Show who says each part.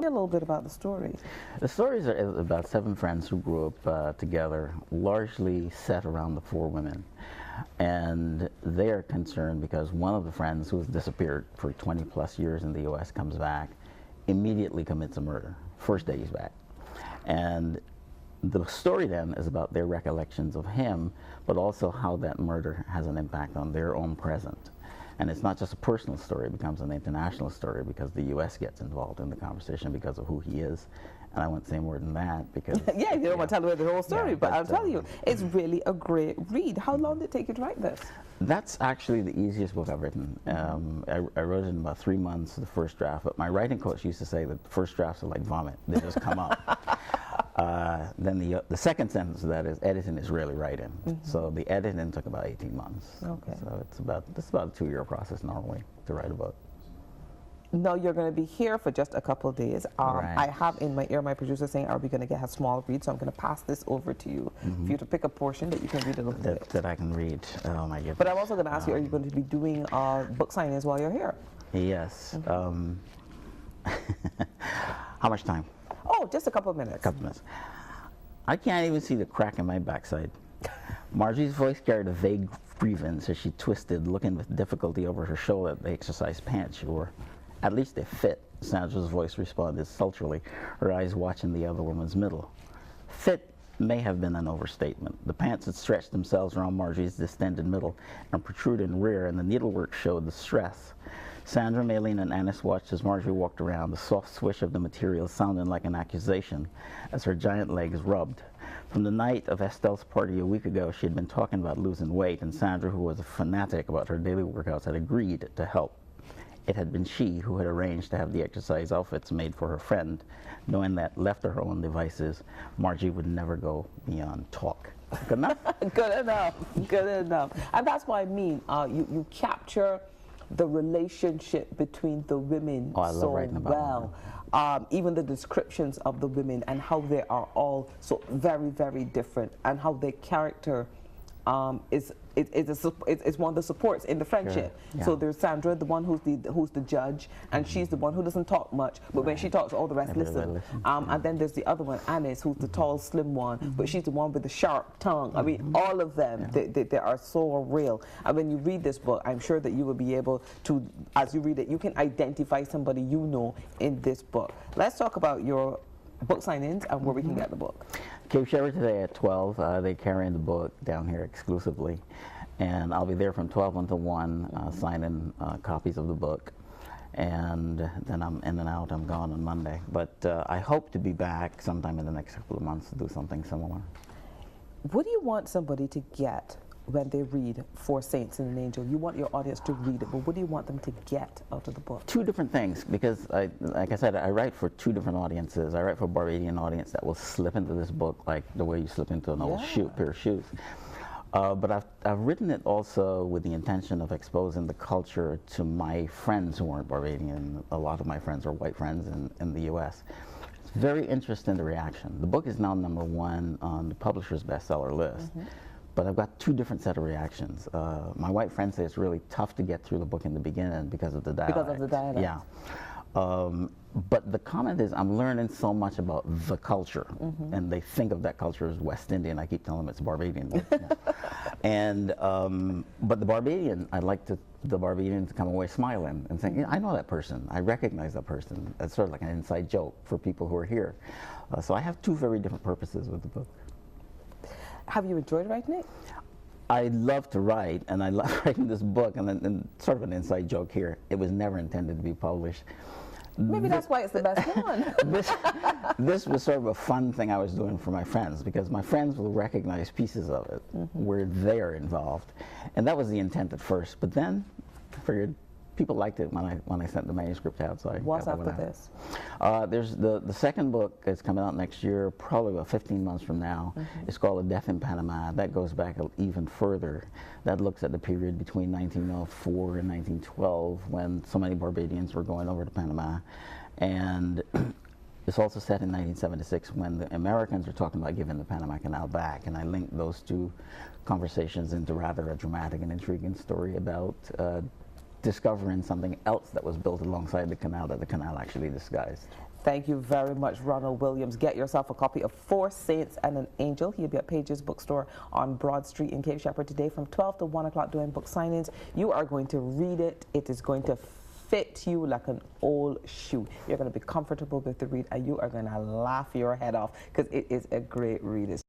Speaker 1: me a little bit about the story.
Speaker 2: The stories are about 7 friends who grew up together, largely set around the 4 women. And they are concerned because one of the friends who has disappeared for 20 plus years in the U.S. comes back, immediately commits a murder, first day he's back. And the story then is about their recollections of him, but also how that murder has an impact on their own present. And it's not just a personal story, it becomes an international story because the U.S. gets involved in the conversation because of who he is. And I won't say more than that because...
Speaker 1: Yeah, you don't want to tell away the whole story,
Speaker 2: Yeah,
Speaker 1: but I'll tell you, it's really a great read. How long did it take you to write this?
Speaker 2: That's actually the easiest book I've written. I wrote it in about 3 months, the first draft, but my writing coach used to say that the first drafts are like vomit. They just come out. Then the second sentence of that is editing is really writing. So the editing took about 18 months.
Speaker 1: Okay. So
Speaker 2: it's about a 2-year process normally to write a book.
Speaker 1: No, you're going to be here for just a couple of days.
Speaker 2: Right.
Speaker 1: I have in my ear my producer saying, are we going to get a small read? So I'm going to pass this over to you for you to pick a portion that you can read a little bit.
Speaker 2: That I can read. Oh my goodness.
Speaker 1: But I'm also going to ask you, are you going to be doing book signings while you're here?
Speaker 2: Yes. How much time?
Speaker 1: Oh, just a couple of minutes.
Speaker 2: A couple minutes. I can't even see the crack in my backside. Margie's voice carried a vague grievance as she twisted, looking with difficulty over her shoulder at the exercise pants she wore. At least they fit, Sandra's voice responded sultrily, her eyes watching the other woman's middle. Fit may have been an overstatement. The pants had stretched themselves around Margie's distended middle and protruded rear, and the needlework showed the stress. Sandra, Maylene, and Annis watched as Marjorie walked around, the soft swish of the material sounding like an accusation as her giant legs rubbed. From the night of Estelle's party a week ago, she had been talking about losing weight, and Sandra, who was a fanatic about her daily workouts, had agreed to help. It had been she who had arranged to have the exercise outfits made for her friend, knowing that, left to her own devices, Margie would never go beyond talk. Good enough?
Speaker 1: Good enough. Good enough. And that's what I mean. You capture the relationship between the women so well. Even the descriptions of the women and how they are all so very, very different, and how their character is one of the supports in the friendship. Sure. Yeah. So there's Sandra, the one who's the judge, and she's the one who doesn't talk much, but when she talks, all the rest listen. And then there's the other one, Annis, who's the tall, slim one, but she's the one with the sharp tongue. I mean, all of them, they are so real. And when you read this book, I'm sure that you will be able to, as you read it, you can identify somebody you know in this book. Let's talk about your book sign-ins and where we can get the book.
Speaker 2: Cape Shepherd today at 12. They carry the book down here exclusively. And I'll be there from 12 until 1, signing copies of the book. And then I'm in and out. I'm gone on Monday. But I hope to be back sometime in the next couple of months to do something similar.
Speaker 1: What do you want somebody to get when they read Four Saints and an Angel? You want your audience to read it, but what do you want them to get out of the book? 2
Speaker 2: different things, because like I said, I write for 2 different audiences. I write for a Barbadian audience that will slip into this book like the way you slip into an old pair of shoes. But I've written it also with the intention of exposing the culture to my friends who aren't Barbadian. A lot of my friends are white friends in the U.S. It's very interesting, the reaction. The book is now #1 on the publisher's bestseller list. But I've got 2 different set of reactions. My white friends say it's really tough to get through the book in the beginning because of the dialect.
Speaker 1: Because of the dialect.
Speaker 2: Yeah. But the comment is, I'm learning so much about the culture, and they think of that culture as West Indian. I keep telling them it's Barbadian. And but the Barbadian, I like the Barbadian to come away smiling and saying, yeah, I know that person. I recognize that person. It's sort of like an inside joke for people who are here. So I have 2 very different purposes with the book.
Speaker 1: Have you enjoyed writing it?
Speaker 2: I love to write, and I love writing this book, and sort of an inside joke here. It was never intended to be published.
Speaker 1: Maybe that's why it's the best one.
Speaker 2: This was sort of a fun thing I was doing for my friends, because my friends will recognize pieces of it where they are involved. And that was the intent at first, but then I figured people liked it when I sent the manuscript out. So
Speaker 1: what's after this?
Speaker 2: There's the second book is coming out next year, probably about 15 months from now. It's called A Death in Panama. That goes back even further. That looks at the period between 1904 and 1912 when so many Barbadians were going over to Panama. And it's also set in 1976 when the Americans were talking about giving the Panama Canal back. And I linked those 2 conversations into rather a dramatic and intriguing story about discovering something else that was built alongside the canal that the canal actually disguised.
Speaker 1: Thank you very much, Ronald Williams. Get yourself a copy of Four Saints and an Angel. He'll be at Page's Bookstore on Broad Street in Cape Shepherd today from 12 to 1 o'clock doing book signings. You are going to read it. It is going to fit you like an old shoe. You're going to be comfortable with the read, and you are going to laugh your head off because it is a great read.